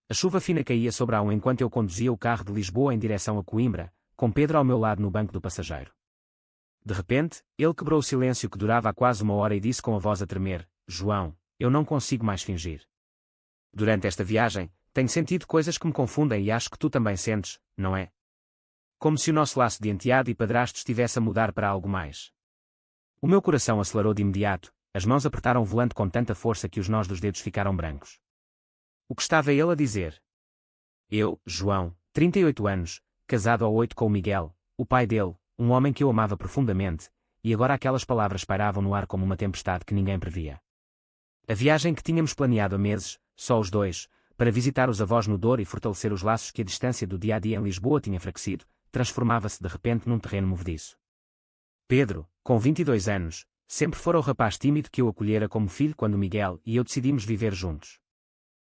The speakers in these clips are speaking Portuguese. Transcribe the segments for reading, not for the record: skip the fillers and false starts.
A chuva fina caía sobre a enquanto eu conduzia o carro de Lisboa em direção a Coimbra, com Pedro ao meu lado no banco do passageiro. De repente, ele quebrou o silêncio que durava há quase uma hora e disse com a voz a tremer: João, eu não consigo mais fingir. Durante esta viagem, tenho sentido coisas que me confundem e acho que tu também sentes, não é? Como se o nosso laço de enteado e padrasto estivesse a mudar para algo mais. O meu coração acelerou de imediato, as mãos apertaram o volante com tanta força que os nós dos dedos ficaram brancos. O que estava ele a dizer? Eu, João, 38 anos, casado há 8 com o Miguel, o pai dele, um homem que eu amava profundamente, e agora aquelas palavras pairavam no ar como uma tempestade que ninguém previa. A viagem que tínhamos planeado há meses, só os dois, para visitar os avós no Douro e fortalecer os laços que a distância do dia-a-dia em Lisboa tinha enfraquecido, transformava-se de repente num terreno movediço. Pedro, com 22 anos, sempre fora o rapaz tímido que eu acolhera como filho quando Miguel e eu decidimos viver juntos.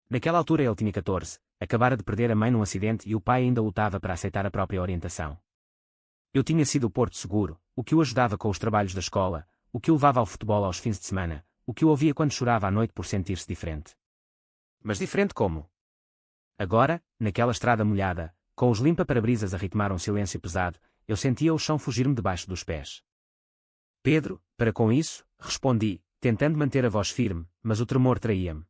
Naquela altura ele tinha 14, acabara de perder a mãe num acidente e o pai ainda lutava para aceitar a própria orientação. Eu tinha sido o porto seguro, o que o ajudava com os trabalhos da escola, o que o levava ao futebol aos fins de semana, o que o ouvia quando chorava à noite por sentir-se diferente. Mas diferente como? Agora, naquela estrada molhada, com os limpa-parabrisas a ritmar um silêncio pesado, eu sentia o chão fugir-me debaixo dos pés. Pedro, para com isso, respondi, tentando manter a voz firme, mas o tremor traía-me.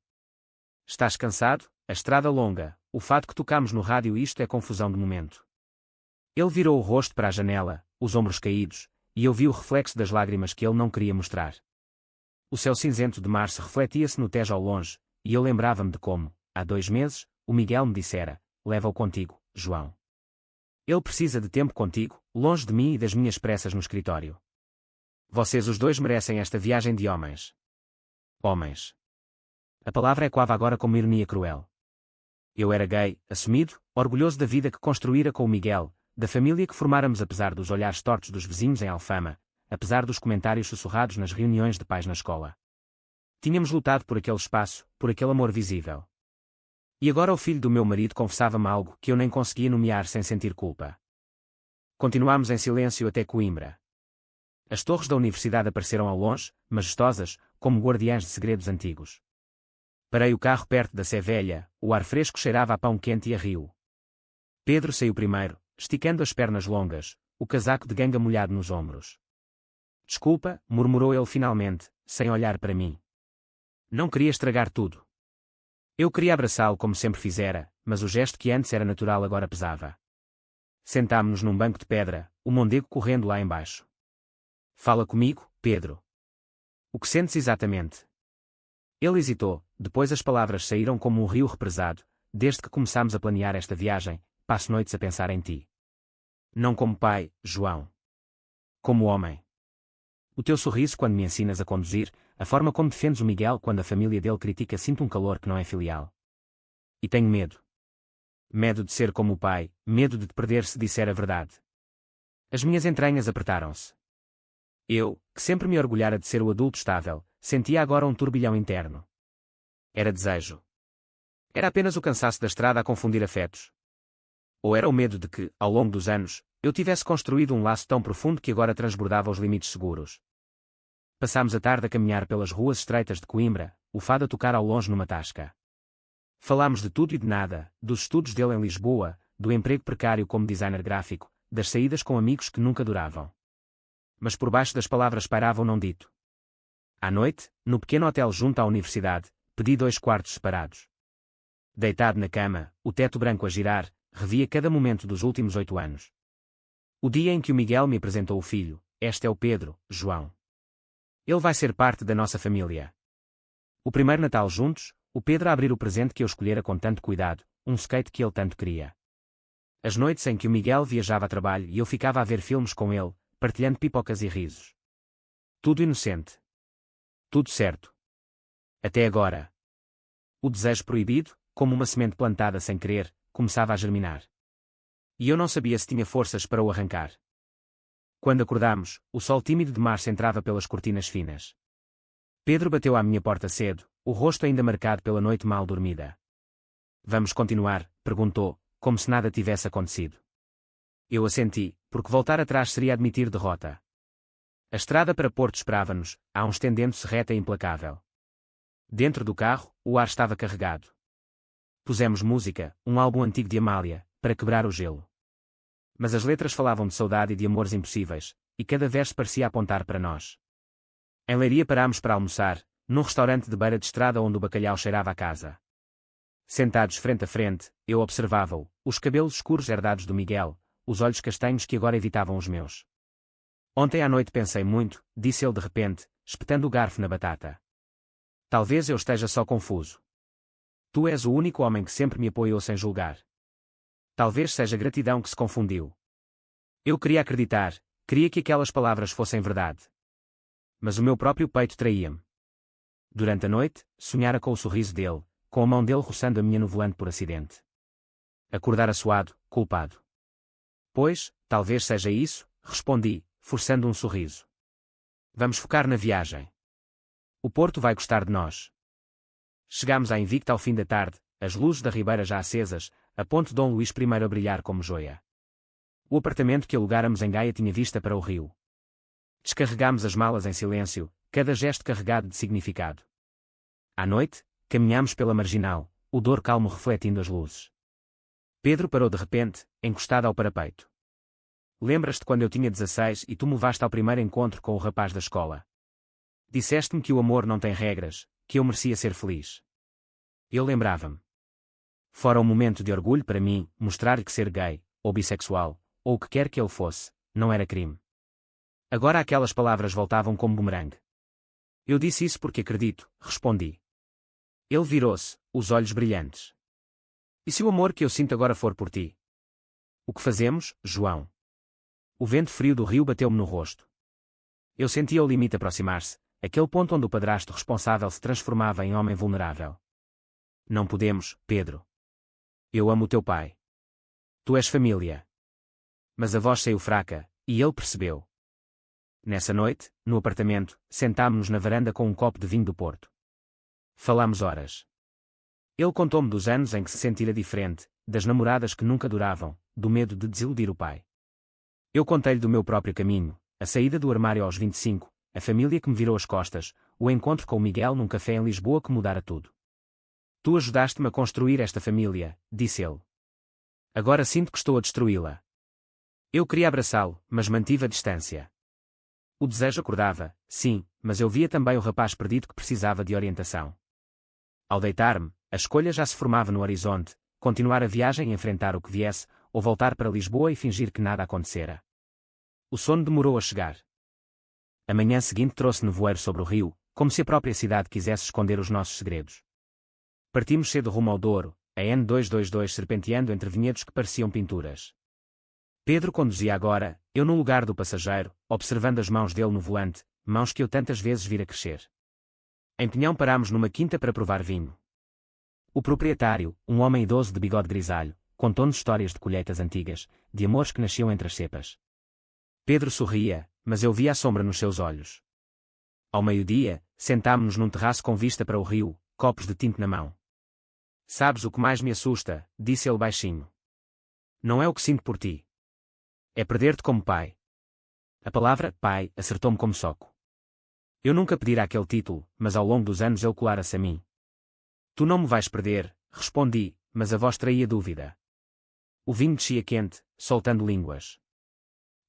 Estás cansado? A estrada longa, o fado que tocamos no rádio, isto é confusão de momento. Ele virou o rosto para a janela, os ombros caídos, e eu vi o reflexo das lágrimas que ele não queria mostrar. O céu cinzento de março refletia-se no Tejo ao longe, e eu lembrava-me de como, há 2 meses, o Miguel me dissera: leva-o contigo, João. Ele precisa de tempo contigo, longe de mim e das minhas pressas no escritório. Vocês os dois merecem esta viagem de homens. Homens. A palavra ecoava agora com uma ironia cruel. Eu era gay, assumido, orgulhoso da vida que construíra com o Miguel, da família que formáramos apesar dos olhares tortos dos vizinhos em Alfama, apesar dos comentários sussurrados nas reuniões de pais na escola. Tínhamos lutado por aquele espaço, por aquele amor visível. E agora o filho do meu marido confessava-me algo que eu nem conseguia nomear sem sentir culpa. Continuámos em silêncio até Coimbra. As torres da universidade apareceram ao longe, majestosas, como guardiãs de segredos antigos. Parei o carro perto da Sé Velha, o ar fresco cheirava a pão quente e a rio. Pedro saiu primeiro, esticando as pernas longas, o casaco de ganga molhado nos ombros. Desculpa, murmurou ele finalmente, sem olhar para mim. Não queria estragar tudo. Eu queria abraçá-lo como sempre fizera, mas o gesto que antes era natural agora pesava. Sentámo-nos num banco de pedra, o Mondego correndo lá embaixo. Fala comigo, Pedro. O que sentes exatamente? Ele hesitou, depois as palavras saíram como um rio represado. Desde que começámos a planear esta viagem, passo noites a pensar em ti. Não como pai, João. Como homem. O teu sorriso quando me ensinas a conduzir, a forma como defendes o Miguel quando a família dele critica, sinto um calor que não é filial. E tenho medo. Medo de ser como o pai, medo de te perder se disser a verdade. As minhas entranhas apertaram-se. Eu, que sempre me orgulhara de ser o adulto estável, sentia agora um turbilhão interno. Era desejo. Era apenas o cansaço da estrada a confundir afetos. Ou era o medo de que, ao longo dos anos, eu tivesse construído um laço tão profundo que agora transbordava os limites seguros. Passámos a tarde a caminhar pelas ruas estreitas de Coimbra, o fado a tocar ao longe numa tasca. Falámos de tudo e de nada, dos estudos dele em Lisboa, do emprego precário como designer gráfico, das saídas com amigos que nunca duravam. Mas por baixo das palavras pairava o não dito. À noite, no pequeno hotel junto à universidade, pedi 2 quartos separados. Deitado na cama, o teto branco a girar, revia cada momento dos últimos 8 anos. O dia em que o Miguel me apresentou o filho: este é o Pedro, João. Ele vai ser parte da nossa família. O primeiro Natal juntos, o Pedro a abrir o presente que eu escolhera com tanto cuidado, um skate que ele tanto queria. As noites em que o Miguel viajava a trabalho e eu ficava a ver filmes com ele, partilhando pipocas e risos. Tudo inocente. Tudo certo. Até agora. O desejo proibido, como uma semente plantada sem querer, começava a germinar. E eu não sabia se tinha forças para o arrancar. Quando acordámos, o sol tímido de março entrava pelas cortinas finas. Pedro bateu à minha porta cedo, o rosto ainda marcado pela noite mal dormida. Vamos continuar? Perguntou, como se nada tivesse acontecido. Eu assenti, porque voltar atrás seria admitir derrota. A estrada para Porto esperava-nos, a um estendendo-se reta e implacável. Dentro do carro, o ar estava carregado. Pusemos música, um álbum antigo de Amália, para quebrar o gelo. Mas as letras falavam de saudade e de amores impossíveis, e cada verso parecia apontar para nós. Em Leiria parámos para almoçar, num restaurante de beira de estrada onde o bacalhau cheirava a casa. Sentados frente a frente, eu observava-o, os cabelos escuros herdados do Miguel, os olhos castanhos que agora evitavam os meus. Ontem à noite pensei muito, disse ele de repente, espetando o garfo na batata. Talvez eu esteja só confuso. Tu és o único homem que sempre me apoiou sem julgar. Talvez seja gratidão que se confundiu. Eu queria acreditar, queria que aquelas palavras fossem verdade. Mas o meu próprio peito traía-me. Durante a noite, sonhara com o sorriso dele, com a mão dele roçando a minha no volante por acidente. Acordara suado, culpado. Pois, talvez seja isso, respondi, forçando um sorriso. Vamos focar na viagem. O Porto vai gostar de nós. Chegámos à Invicta ao fim da tarde, as luzes da Ribeira já acesas, a ponte Dom Luís I a brilhar como joia. O apartamento que alugáramos em Gaia tinha vista para o rio. Descarregámos as malas em silêncio, cada gesto carregado de significado. À noite, caminhámos pela marginal, o Douro calmo refletindo as luzes. Pedro parou de repente, encostado ao parapeito. Lembras-te quando eu tinha 16 e tu me levaste ao primeiro encontro com o rapaz da escola? Disseste-me que o amor não tem regras, que eu merecia ser feliz. Eu lembrava-me. Fora um momento de orgulho para mim, mostrar que ser gay, ou bissexual, ou o que quer que ele fosse, não era crime. Agora aquelas palavras voltavam como bumerangue. Eu disse isso porque acredito, respondi. Ele virou-se, os olhos brilhantes. E se o amor que eu sinto agora for por ti? O que fazemos, João? O vento frio do rio bateu-me no rosto. Eu sentia o limite aproximar-se, aquele ponto onde o padrasto responsável se transformava em homem vulnerável. Não podemos, Pedro. Eu amo o teu pai. Tu és família. Mas a voz saiu fraca, e ele percebeu. Nessa noite, no apartamento, sentámo-nos na varanda com um copo de vinho do Porto. Falámos horas. Ele contou-me dos anos em que se sentira diferente, das namoradas que nunca duravam, do medo de desiludir o pai. Eu contei-lhe do meu próprio caminho, a saída do armário aos 25, a família que me virou as costas, o encontro com o Miguel num café em Lisboa que mudara tudo. Tu ajudaste-me a construir esta família, disse ele. Agora sinto que estou a destruí-la. Eu queria abraçá-lo, mas mantive a distância. O desejo acordava, sim, mas eu via também o rapaz perdido que precisava de orientação. Ao deitar-me, a escolha já se formava no horizonte, continuar a viagem e enfrentar o que viesse, ou voltar para Lisboa e fingir que nada acontecera. O sono demorou a chegar. A manhã seguinte trouxe nevoeiro sobre o rio, como se a própria cidade quisesse esconder os nossos segredos. Partimos cedo rumo ao Douro, a N222 serpenteando entre vinhedos que pareciam pinturas. Pedro conduzia agora, eu no lugar do passageiro, observando as mãos dele no volante, mãos que eu tantas vezes vira crescer. Em Pinhão parámos numa quinta para provar vinho. O proprietário, um homem idoso de bigode grisalho, contou-nos histórias de colheitas antigas, de amores que nasciam entre as cepas. Pedro sorria, mas eu via a sombra nos seus olhos. Ao meio-dia, sentámo-nos num terraço com vista para o rio, copos de tinto na mão. Sabes o que mais me assusta, disse ele baixinho. Não é o que sinto por ti. É perder-te como pai. A palavra pai acertou-me como soco. Eu nunca pedira aquele título, mas ao longo dos anos ele colara-se a mim. Tu não me vais perder, respondi, mas a voz traía dúvida. O vinho descia quente, soltando línguas.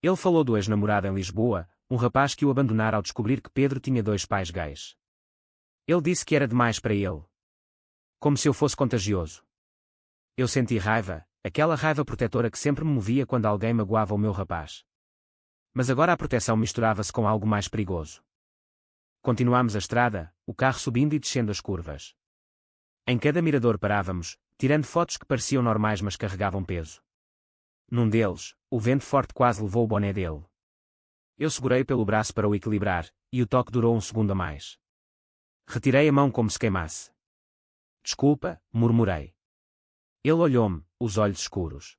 Ele falou do ex-namorado em Lisboa, um rapaz que o abandonara ao descobrir que Pedro tinha 2 pais gays. Ele disse que era demais para ele. Como se eu fosse contagioso. Eu senti raiva, aquela raiva protetora que sempre me movia quando alguém magoava o meu rapaz. Mas agora a proteção misturava-se com algo mais perigoso. Continuámos a estrada, o carro subindo e descendo as curvas. Em cada mirador parávamos, tirando fotos que pareciam normais mas carregavam peso. Num deles, o vento forte quase levou o boné dele. Eu segurei pelo braço para o equilibrar, e o toque durou um segundo a mais. Retirei a mão como se queimasse. Desculpa, murmurei. Ele olhou-me, os olhos escuros.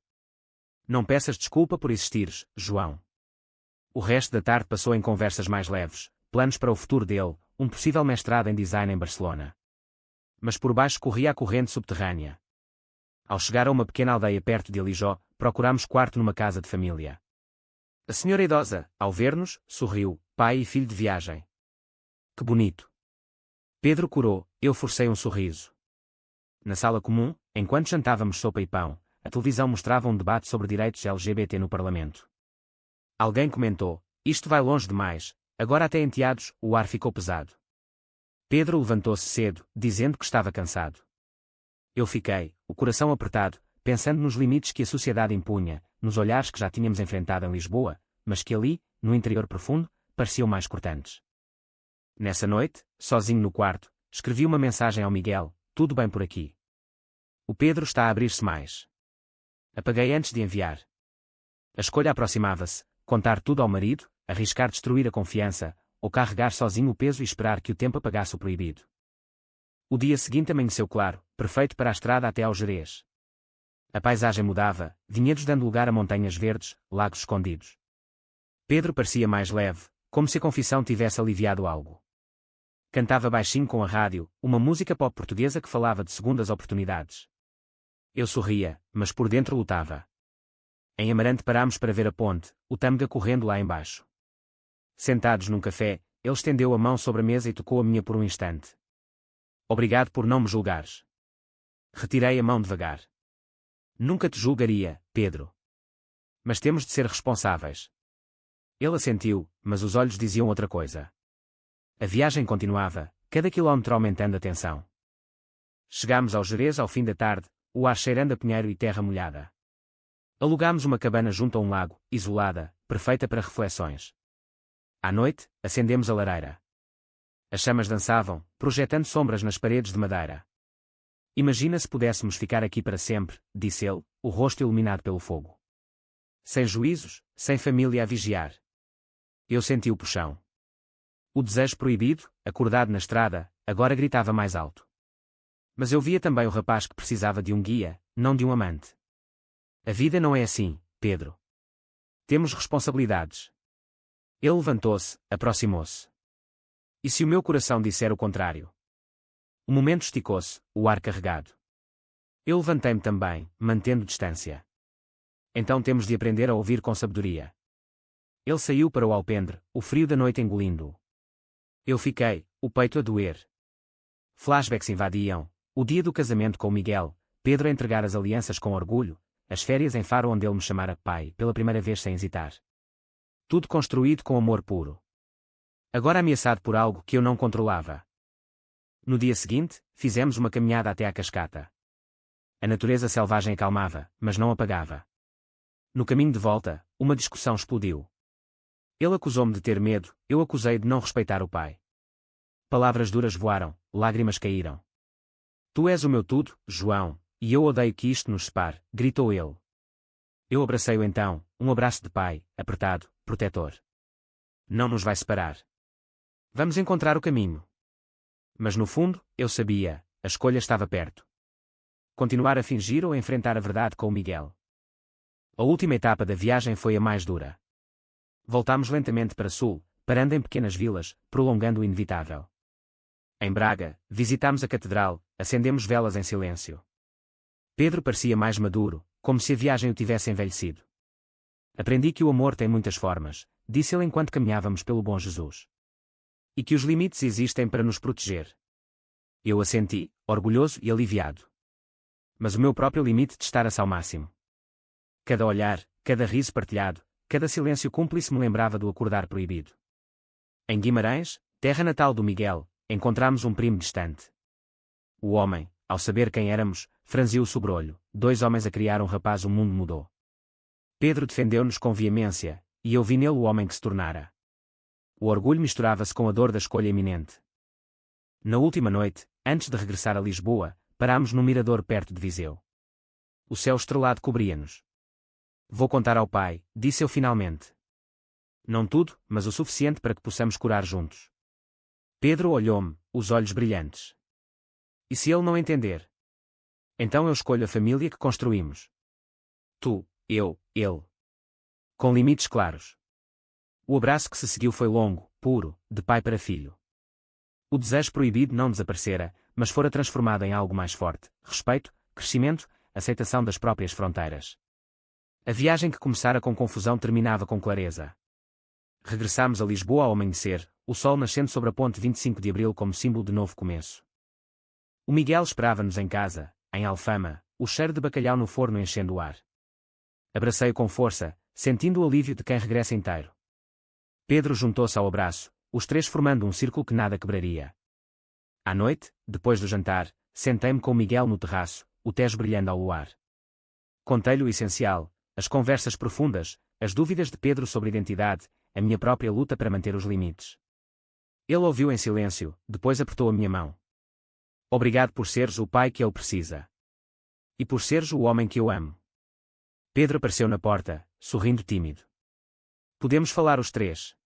Não peças desculpa por existires, João. O resto da tarde passou em conversas mais leves, planos para o futuro dele, um possível mestrado em design em Barcelona. Mas por baixo corria a corrente subterrânea. Ao chegar a uma pequena aldeia perto de Alijó, procurámos quarto numa casa de família. A senhora idosa, ao ver-nos, sorriu, pai e filho de viagem. Que bonito. Pedro curou, eu forcei um sorriso. Na sala comum, enquanto jantávamos sopa e pão, a televisão mostrava um debate sobre direitos LGBT no Parlamento. Alguém comentou: "Isto vai longe demais, agora até enteados", o ar ficou pesado. Pedro levantou-se cedo, dizendo que estava cansado. Eu fiquei, o coração apertado, pensando nos limites que a sociedade impunha, nos olhares que já tínhamos enfrentado em Lisboa, mas que ali, no interior profundo, pareciam mais cortantes. Nessa noite, sozinho no quarto, escrevi uma mensagem ao Miguel: "Tudo bem por aqui. O Pedro está a abrir-se mais." Apaguei antes de enviar. A escolha aproximava-se: contar tudo ao marido, arriscar destruir a confiança, ou carregar sozinho o peso e esperar que o tempo apagasse o proibido. O dia seguinte amanheceu claro, perfeito para a estrada até ao Gerês. A paisagem mudava, vinhedos dando lugar a montanhas verdes, lagos escondidos. Pedro parecia mais leve, como se a confissão tivesse aliviado algo. Cantava baixinho com a rádio, uma música pop portuguesa que falava de segundas oportunidades. Eu sorria, mas por dentro lutava. Em Amarante parámos para ver a ponte, o Tâmega correndo lá embaixo. Sentados num café, ele estendeu a mão sobre a mesa e tocou a minha por um instante. "Obrigado por não me julgares." Retirei a mão devagar. "Nunca te julgaria, Pedro. Mas temos de ser responsáveis." Ele assentiu, mas os olhos diziam outra coisa. A viagem continuava, cada quilómetro aumentando a tensão. Chegámos ao Gerês ao fim da tarde, o ar cheirando a pinheiro e terra molhada. Alugámos uma cabana junto a um lago, isolada, perfeita para reflexões. À noite, acendemos a lareira. As chamas dançavam, projetando sombras nas paredes de madeira. "Imagina se pudéssemos ficar aqui para sempre", disse ele, o rosto iluminado pelo fogo. Sem juízos, sem família a vigiar. Eu senti o puxão. O desejo proibido, acordado na estrada, agora gritava mais alto. Mas eu via também o rapaz que precisava de um guia, não de um amante. A vida não é assim, Pedro. Temos responsabilidades. Ele levantou-se, aproximou-se. E se o meu coração disser o contrário? O momento esticou-se, o ar carregado. Eu levantei-me também, mantendo distância. Então temos de aprender a ouvir com sabedoria. Ele saiu para o alpendre, o frio da noite engolindo-o. Eu fiquei, o peito a doer. Flashbacks invadiam, o dia do casamento com o Miguel, Pedro a entregar as alianças com orgulho, as férias em Faro onde ele me chamara pai pela primeira vez sem hesitar. Tudo construído com amor puro. Agora ameaçado por algo que eu não controlava. No dia seguinte, fizemos uma caminhada até à cascata. A natureza selvagem acalmava, mas não apagava. No caminho de volta, uma discussão explodiu. Ele acusou-me de ter medo, eu acusei de não respeitar o pai. Palavras duras voaram, lágrimas caíram. "Tu és o meu tudo, João, e eu odeio que isto nos separe", gritou ele. Eu abracei-o então, um abraço de pai, apertado, protetor. "Não nos vai separar. Vamos encontrar o caminho." Mas no fundo, eu sabia, a escolha estava perto. Continuar a fingir ou enfrentar a verdade com o Miguel. A última etapa da viagem foi a mais dura. Voltámos lentamente para sul, parando em pequenas vilas, prolongando o inevitável. Em Braga, visitámos a catedral, acendemos velas em silêncio. Pedro parecia mais maduro, como se a viagem o tivesse envelhecido. "Aprendi que o amor tem muitas formas", disse ele enquanto caminhávamos pelo Bom Jesus. "E que os limites existem para nos proteger." Eu assenti, orgulhoso e aliviado. Mas o meu próprio limite testara-se ao máximo. Cada olhar, cada riso partilhado, cada silêncio cúmplice me lembrava do acordar proibido. Em Guimarães, terra natal do Miguel, encontramos um primo distante. O homem, ao saber quem éramos, franziu o sobrolho. "Dois homens a criar um rapaz, o mundo mudou." Pedro defendeu-nos com veemência, e eu vi nele o homem que se tornara. O orgulho misturava-se com a dor da escolha iminente. Na última noite, antes de regressar a Lisboa, parámos num mirador perto de Viseu. O céu estrelado cobria-nos. "Vou contar ao pai", disse eu finalmente. "Não tudo, mas o suficiente para que possamos curar juntos." Pedro olhou-me, os olhos brilhantes. "E se ele não entender?" "Então eu escolho a família que construímos. Tu, eu, ele. Com limites claros." O abraço que se seguiu foi longo, puro, de pai para filho. O desejo proibido não desaparecera, mas fora transformado em algo mais forte: respeito, crescimento, aceitação das próprias fronteiras. A viagem que começara com confusão terminava com clareza. Regressámos a Lisboa ao amanhecer, o sol nascendo sobre a ponte 25 de Abril como símbolo de novo começo. O Miguel esperava-nos em casa, em Alfama, o cheiro de bacalhau no forno enchendo o ar. Abracei-o com força, sentindo o alívio de quem regressa inteiro. Pedro juntou-se ao abraço, os três formando um círculo que nada quebraria. À noite, depois do jantar, sentei-me com o Miguel no terraço, o Tejo brilhando ao luar. Contei-lhe o essencial, as conversas profundas, as dúvidas de Pedro sobre identidade, a minha própria luta para manter os limites. Ele ouviu em silêncio, depois apertou a minha mão. Obrigado por seres o pai que ele precisa. E por seres o homem que eu amo. Pedro apareceu na porta, sorrindo tímido. Podemos falar os três.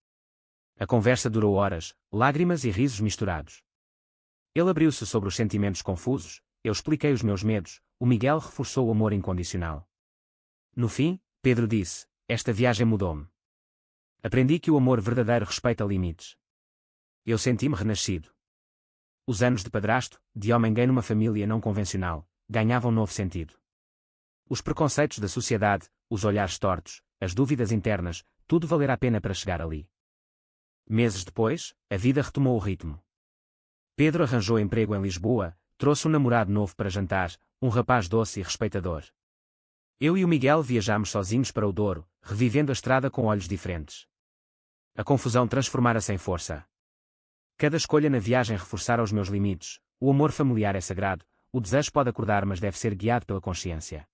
A conversa durou horas, lágrimas e risos misturados. Ele abriu-se sobre os sentimentos confusos, eu expliquei os meus medos, o Miguel reforçou o amor incondicional. No fim, Pedro disse, esta viagem mudou-me. Aprendi que o amor verdadeiro respeita limites. Eu senti-me renascido. Os anos de padrasto, de homem gay numa família não convencional, ganhavam novo sentido. Os preconceitos da sociedade, os olhares tortos, as dúvidas internas, tudo valerá a pena para chegar ali. Meses depois, a vida retomou o ritmo. Pedro arranjou emprego em Lisboa, trouxe um namorado novo para jantar, um rapaz doce e respeitador. Eu e o Miguel viajámos sozinhos para o Douro, revivendo a estrada com olhos diferentes. A confusão transformara-se em força. Cada escolha na viagem reforçara os meus limites, o amor familiar é sagrado, o desejo pode acordar mas deve ser guiado pela consciência.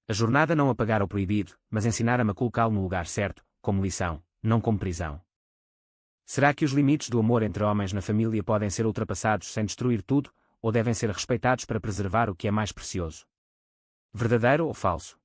A jornada não apagara o proibido, mas ensinara-me a colocá-lo no lugar certo, como lição, não como prisão. Será que os limites do amor entre homens na família podem ser ultrapassados sem destruir tudo, ou devem ser respeitados para preservar o que é mais precioso? Verdadeiro ou falso?